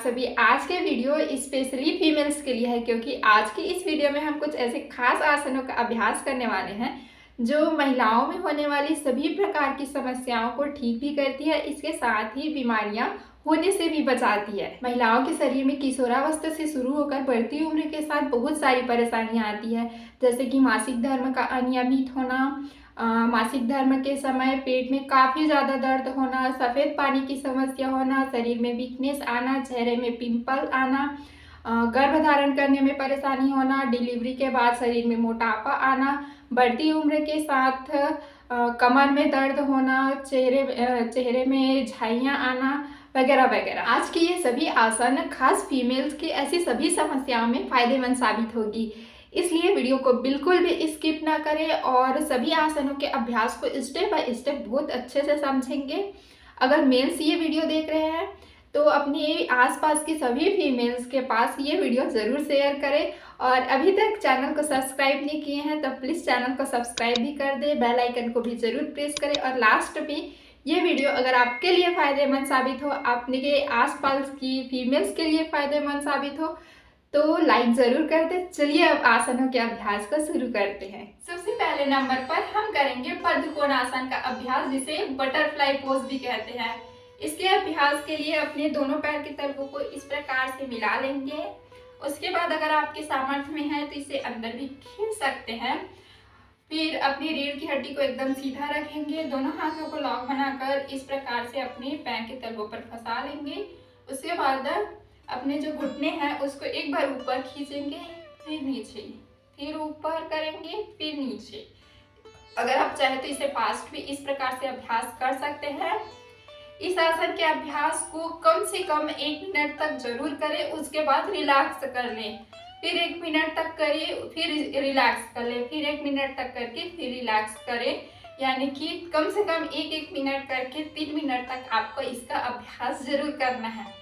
सभी। आज के वीडियो स्पेशली फीमेल्स के लिए है क्योंकि आज की इस वीडियो में हम कुछ ऐसे खास आसनों का अभ्यास करने वाले हैं जो महिलाओं में होने वाली सभी प्रकार की समस्याओं को ठीक भी करती है, इसके साथ ही बीमारियां होने से भी बचाती है। महिलाओं के शरीर में किशोरावस्था से शुरू होकर बढ़ती उम्र के साथ बहुत सारी परेशानियां आती है, जैसे कि मासिक धर्म का अनियमित होना, मासिक धर्म के समय पेट में काफ़ी ज़्यादा दर्द होना, सफ़ेद पानी की समस्या होना, शरीर में वीकनेस आना, चेहरे में पिंपल आना, गर्भधारण करने में परेशानी होना, डिलीवरी के बाद शरीर में मोटापा आना, बढ़ती उम्र के साथ कमर में दर्द होना, चेहरे में झाइयाँ आना वगैरह वगैरह। आज की ये सभी आसन खास फीमेल्स की ऐसी सभी समस्याओं में फ़ायदेमंद साबित होगी, इसलिए वीडियो को बिल्कुल भी स्किप ना करें और सभी आसनों के अभ्यास को स्टेप बाय स्टेप बहुत अच्छे से समझेंगे। अगर मेल्स ये वीडियो देख रहे हैं तो अपने आसपास की सभी फीमेल्स के पास ये वीडियो ज़रूर शेयर करें और अभी तक चैनल को सब्सक्राइब नहीं किए हैं तो प्लीज़ चैनल को सब्सक्राइब भी कर दें, बेल आइकन को भी ज़रूर प्रेस करें और लास्ट में ये वीडियो अगर आपके लिए फ़ायदेमंद साबित हो, आपके आसपास की फीमेल्स के लिए फ़ायदेमंद साबित हो तो लाइक ज़रूर कर दे। चलिए अब आसनों के अभ्यास को शुरू करते हैं। सबसे पहले नंबर पर हम करेंगे पद्मकोणासन का अभ्यास, जिसे बटरफ्लाई पोज भी कहते हैं। इसके अभ्यास के लिए अपने दोनों पैर के तलवों को इस प्रकार से मिला लेंगे। उसके बाद अगर आपके सामर्थ्य में है तो इसे अंदर भी खींच सकते हैं। फिर अपनी रीढ़ की हड्डी को एकदम सीधा रखेंगे, दोनों हाथों को लॉक बनाकर इस प्रकार से अपने पैर के तलवों पर फंसा लेंगे। उसके बाद अपने जो घुटने हैं उसको एक बार ऊपर खींचेंगे, फिर नीचे, फिर ऊपर करेंगे, फिर नीचे। अगर आप चाहे तो इसे फास्ट भी इस प्रकार से अभ्यास कर सकते हैं। इस आसन के अभ्यास को कम से कम 1 मिनट तक जरूर करें, उसके बाद रिलैक्स कर लें। फिर 1 मिनट तक करिए, फिर रिलैक्स कर लें, फिर 1 मिनट तक करके फिर रिलैक्स करें। यानी कि कम से कम 1-1 मिनट करके 3 मिनट तक आपको इसका अभ्यास जरूर करना है।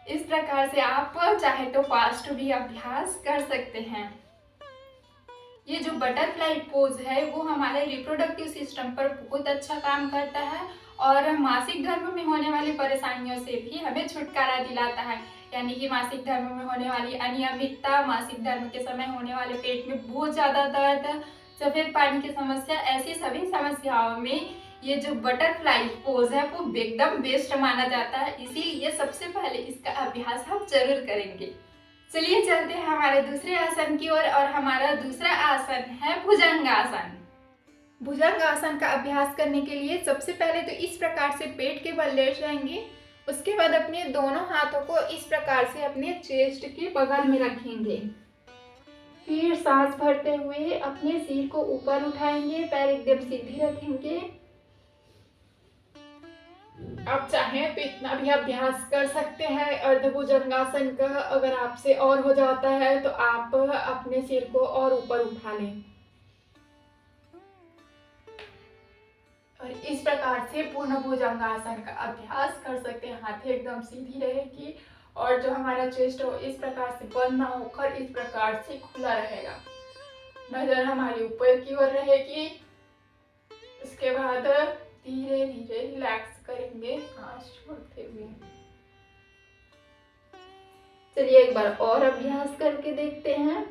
इस प्रकार से आप चाहे तो फास्ट भी अभ्यास कर सकते हैं। ये जो बटरफ्लाई पोज है वो हमारे रिप्रोडक्टिव सिस्टम पर बहुत अच्छा काम करता है और मासिक धर्म में होने वाली परेशानियों से भी हमें छुटकारा दिलाता है। यानी कि मासिक धर्म में होने वाली अनियमितता, मासिक धर्म के समय होने वाले पेट में बहुत ज़्यादा दर्द, सफ़ेद पानी की समस्या, ऐसी सभी समस्याओं में ये जो बटरफ्लाई पोज है वो एकदम बेस्ट माना जाता है। इसीलिए सबसे पहले इसका अभ्यास हम जरूर करेंगे। चलिए चलते हैं हमारे दूसरे आसन की ओर और हमारा दूसरा आसन है भुजंगासन। भुजंगासन का अभ्यास करने के लिए सबसे पहले तो इस प्रकार से पेट के बल लेट जाएंगे। उसके बाद अपने दोनों हाथों को इस प्रकार से अपने चेस्ट के बगल में रखेंगे। फिर सांस भरते हुए अपने सिर को ऊपर उठाएंगे, पैर एकदम सीधे रखेंगे। आप चाहें तो इतना भी अभ्यास कर सकते हैं अर्धभुजंगासन का। अगर आपसे और हो जाता है तो आप अपने सिर को और ऊपर उठा लें और इस प्रकार से पूर्ण भुजंगासन का अभ्यास कर सकते हैं। हाथें एकदम सीधी रहेगी और जो हमारा चेस्ट हो इस प्रकार से बंद ना होकर इस प्रकार से खुला रहेगा। नजर हमारी ऊपर की ओर रहेगी। उसके बाद धीरे धीरे रिलैक्स करेंगे सांस छोड़ते हुए। चलिए एक बार और अभ्यास करके देखते हैं।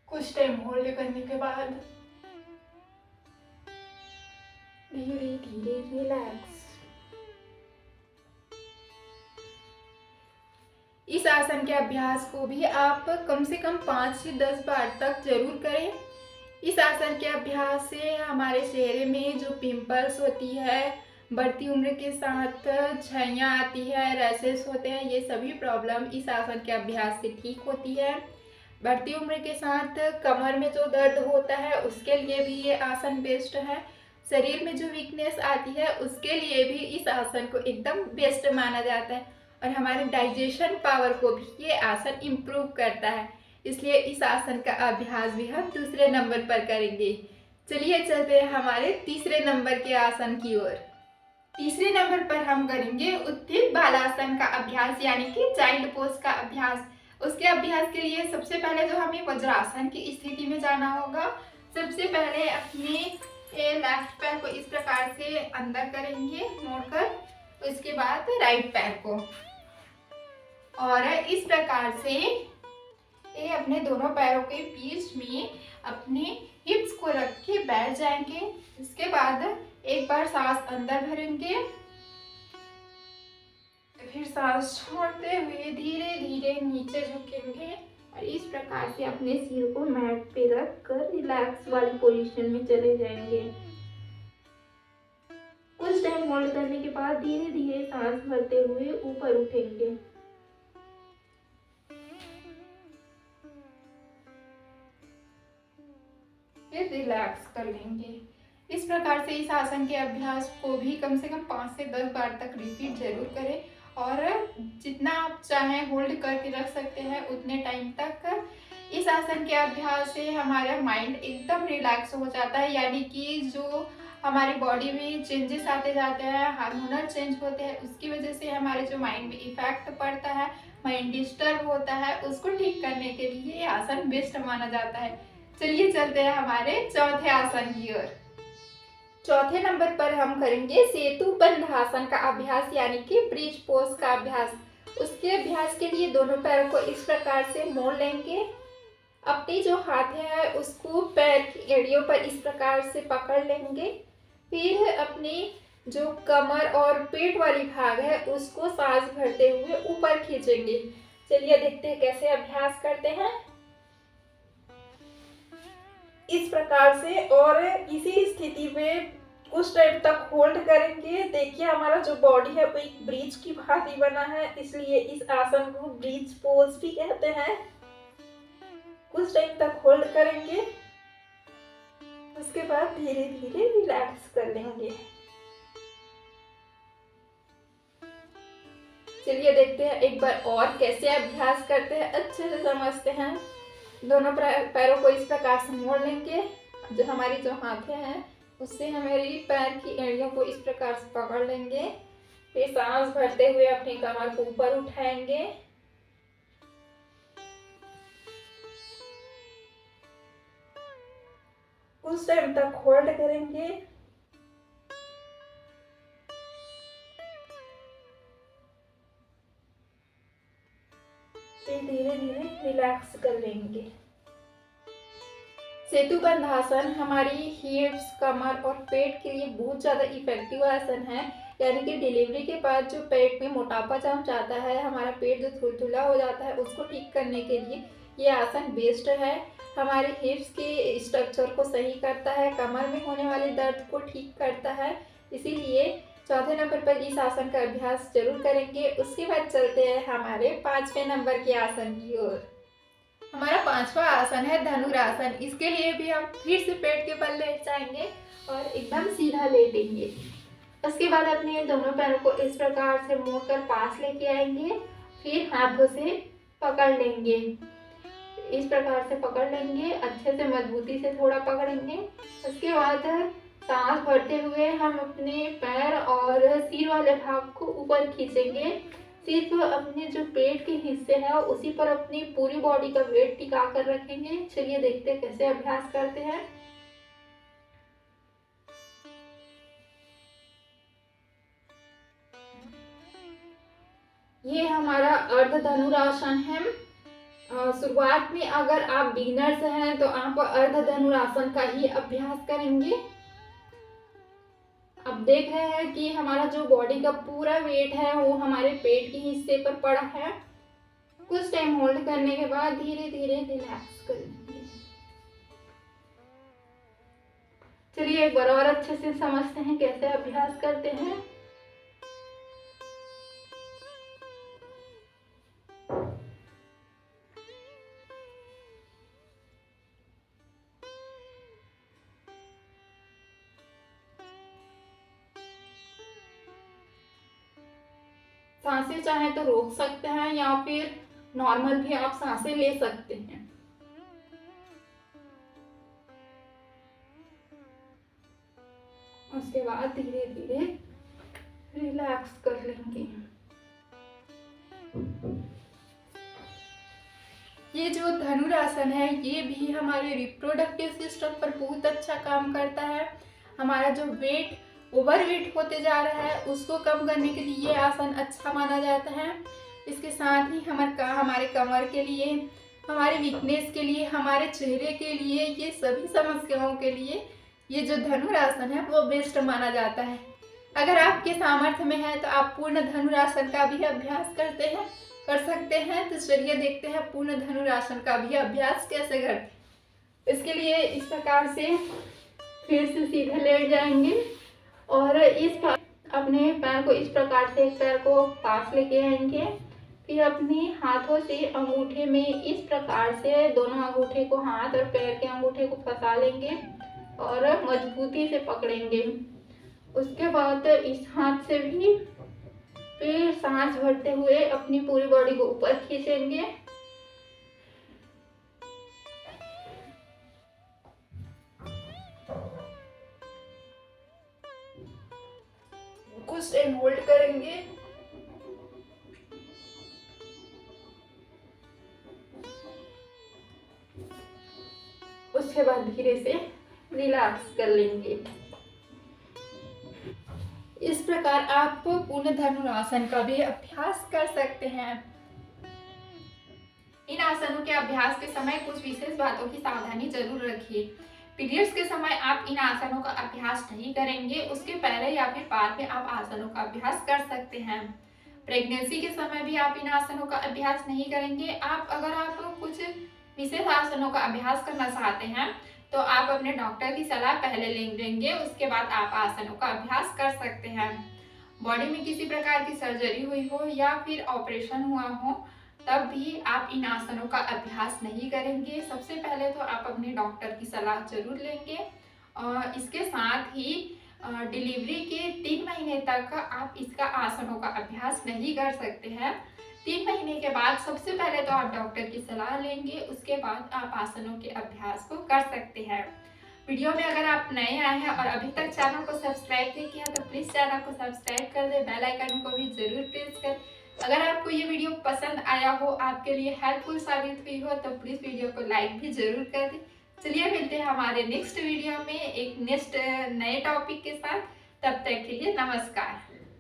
कुछ टाइम होल्ड करने के बाद धीरे धीरे रिलैक्स। इस आसन के अभ्यास को भी आप कम से कम 5 से 10 बार तक जरूर करें। इस आसन के अभ्यास से हमारे चेहरे में जो पिंपल्स होती है, बढ़ती उम्र के साथ छाइयाँ आती है, रैशेस होते हैं, ये सभी प्रॉब्लम इस आसन के अभ्यास से ठीक होती है। बढ़ती उम्र के साथ कमर में जो दर्द होता है उसके लिए भी ये आसन बेस्ट है। शरीर में जो वीकनेस आती है उसके लिए भी इस आसन को एकदम बेस्ट माना जाता है और हमारे डाइजेशन पावर को भी ये आसन इम्प्रूव करता है। इसलिए इस आसन का अभ्यास भी हम दूसरे नंबर पर करेंगे। चलिए चलते हैं हमारे तीसरे नंबर के आसन की ओर। तीसरे नंबर पर हम करेंगे उत्थित बालासन का अभ्यास यानी कि चाइल्ड पोज का अभ्यास। उसके अभ्यास के लिए सबसे पहले जो हमें वज्रासन की स्थिति में जाना होगा। सबसे पहले अपने लेफ्ट पैर को इस प्रकार से अंदर करेंगे मोड़कर, उसके बाद राइट पैर को, और इस प्रकार से ये अपने दोनों पैरों के बीच में अपने हिप्स को रख के बैठ जाएंगे। इसके बाद एक बार सांस अंदर भरेंगे, फिर सांस छोड़ते हुए धीरे धीरे नीचे झुकेंगे और इस प्रकार से अपने सिर को मैट पे रख कर रिलैक्स वाली पोजीशन में चले जाएंगे। कुछ टाइम होल्ड करने के बाद धीरे धीरे सांस भरते हुए ऊपर उठेंगे। फिर रिलैक्स कर लेंगे। इस प्रकार से इस आसन के अभ्यास को भी कम से कम 5 से 10 बार तक रिपीट जरूर करें और जितना आप चाहें होल्ड करके रख सकते हैं उतने टाइम तक। इस आसन के अभ्यास से हमारा माइंड एकदम रिलैक्स हो जाता है, यानी कि जो हमारी बॉडी में चेंजेस आते जाते हैं, हार्मोनल चेंज होते हैं, उसकी वजह से हमारे जो माइंड में इफेक्ट पड़ता है, माइंड डिस्टर्ब होता है, उसको ठीक करने के लिए ये आसन बेस्ट माना जाता है। चलिए चलते हैं हमारे चौथे आसन की ओर। चौथे नंबर पर हम करेंगे सेतु बंध आसन का अभ्यास यानी कि ब्रिज पोज का अभ्यास। उसके अभ्यास के लिए दोनों पैरों को इस प्रकार से मोड़ लेंगे। अपनी जो हाथ है उसको पैर की एड़ियों पर इस प्रकार से पकड़ लेंगे। फिर अपनी जो कमर और पेट वाली भाग है उसको सांस भरते हुए ऊपर खींचेंगे। चलिए देखते हैं कैसे अभ्यास करते हैं। इस प्रकार से और इसी स्थिति में कुछ टाइम तक होल्ड करेंगे। देखिए हमारा जो बॉडी है वो एक ब्रिज की भांति बना है, इसलिए इस आसन को ब्रिज पोज भी कहते हैं। कुछ टाइम तक होल्ड करेंगे, उसके बाद धीरे धीरे रिलैक्स कर लेंगे। चलिए देखते हैं एक बार और कैसे अभ्यास करते हैं, अच्छे से समझते हैं। दोनों पैरों को इस प्रकार से मोड़ लेंगे। जो हमारी जो हाथें हैं उससे हमारी पैर की एड़ियों को इस प्रकार से पकड़ लेंगे। फिर सांस भरते हुए अपनी कमर को ऊपर उठाएंगे। कुछ टाइम तक होल्ड करेंगे। फिर धीरे धीरे रिलैक्स कर लेंगे। सेतु बंध आसन हमारी हिप्स, कमर और पेट के लिए बहुत ज़्यादा इफेक्टिव आसन है। यानी कि डिलीवरी के बाद जो पेट में मोटापा जम जाता है, हमारा पेट जो थुलथुला हो जाता है, उसको ठीक करने के लिए ये आसन बेस्ट है। हमारे हिप्स के स्ट्रक्चर को सही करता है, कमर में होने वाले दर्द को ठीक करता है। इसीलिए चौथे नंबर पर इस आसन का अभ्यास जरूर करेंगे। उसके बाद चलते हैं हमारे 5वें नंबर के आसन की ओर। हमारा 5वां आसन है धनुरासन। इसके लिए भी हम फिर से पेट के बल लेट जाएंगे और एकदम सीधा लेटेंगे। उसके बाद अपने दोनों पैरों को इस प्रकार से मोड़कर पास लेके आएंगे। फिर हाथों से पकड़ लेंगे, इस प्रकार से पकड़ लेंगे, अच्छे से मजबूती से थोड़ा पकड़ेंगे। उसके बाद सांस भरते हुए हम अपने पैर और सिर वाले भाग को ऊपर खींचेंगे। सिर्फ अपने जो पेट के हिस्से हैं उसी पर अपनी पूरी बॉडी का वेट टिका कर रखेंगे। चलिए देखते हैं कैसे अभ्यास करते हैं। ये हमारा अर्ध धनुरासन है। शुरुआत में अगर आप बिगिनर्स हैं तो आप अर्ध धनुरासन का ही अभ्यास करेंगे। अब देख रहे हैं कि हमारा जो बॉडी का पूरा वेट है वो हमारे पेट के हिस्से पर पड़ा है। कुछ टाइम होल्ड करने के बाद धीरे धीरे रिलैक्स करेंगे। चलिए एक बार और अच्छे से समझते हैं कैसे अभ्यास करते हैं। सांसें चाहे तो रोक सकते हैं या फिर नॉर्मल भी आप सांसें ले सकते हैं। उसके बाद धीरे धीरे रिलैक्स कर लेंगे। ये जो धनुरासन है ये भी हमारे रिप्रोडक्टिव सिस्टम पर बहुत अच्छा काम करता है। हमारा जो वेट ओवर वेट होते जा रहा है उसको कम करने के लिए ये आसन अच्छा माना जाता है। इसके साथ ही हमारे कमर के लिए, हमारे वीकनेस के लिए, हमारे चेहरे के लिए, ये सभी समस्याओं के लिए ये जो धनुरासन है वो बेस्ट माना जाता है। अगर आपके सामर्थ्य में है तो आप पूर्ण धनुरासन का भी अभ्यास कर सकते हैं। तो चलिए देखते हैं पूर्ण धनुरासन का भी अभ्यास कैसे करते। इसके लिए इस प्रकार से फिर से सीधे लेट जाएंगे और अपने पैर को इस प्रकार से एक पैर को पास लेके आएंगे। फिर अपने हाथों से अंगूठे में इस प्रकार से दोनों अंगूठे को, हाथ और पैर के अंगूठे को फंसा लेंगे और मजबूती से पकड़ेंगे। उसके बाद इस हाथ से भी फिर सांस भरते हुए अपनी पूरी बॉडी को ऊपर खींचेंगे। कुछ टाइम होल्ड करेंगे। उसके बाद धीरे से रिलैक्स कर लेंगे। इस प्रकार आप पूर्ण धनुरासन का भी अभ्यास कर सकते हैं। इन आसनों के अभ्यास के समय कुछ विशेष बातों की सावधानी जरूर रखिए। पीरियड्स के समय आप इन आसनों का अभ्यास नहीं करेंगे, उसके पहले या फिर बाद में आप आसनों का अभ्यास कर सकते हैं। प्रेगनेंसी के समय भी आप इन आसनों का अभ्यास नहीं करेंगे। अगर आप कुछ विशेष आसनों का अभ्यास करना चाहते हैं तो आप अपने डॉक्टर की सलाह पहले लेंगे, उसके बाद आप आसनों का अभ्यास कर सकते हैं। बॉडी में किसी प्रकार की सर्जरी हुई हो या फिर ऑपरेशन हुआ हो तब भी आप इन आसनों का अभ्यास नहीं करेंगे। सबसे पहले तो आप अपने डॉक्टर की सलाह जरूर लेंगे। और इसके साथ ही डिलीवरी के 3 महीने तक आप इसका आसनों का अभ्यास नहीं कर सकते हैं। 3 महीने के बाद सबसे पहले तो आप डॉक्टर की सलाह लेंगे, उसके बाद आप आसनों के अभ्यास को कर सकते हैं। वीडियो में अगर आप नए आए हैं और अभी तक चैनल को सब्सक्राइब नहीं किया तो प्लीज़ चैनल को सब्सक्राइब कर दें, बेल आइकन को भी जरूर प्रेस कर। अगर आपको ये वीडियो पसंद आया हो, आपके लिए हेल्पफुल साबित हुई हो तो प्लीज़ वीडियो को लाइक भी जरूर कर दें। चलिए मिलते हैं हमारे नेक्स्ट वीडियो में एक नेक्स्ट नए टॉपिक के साथ। तब तक के लिए नमस्कार।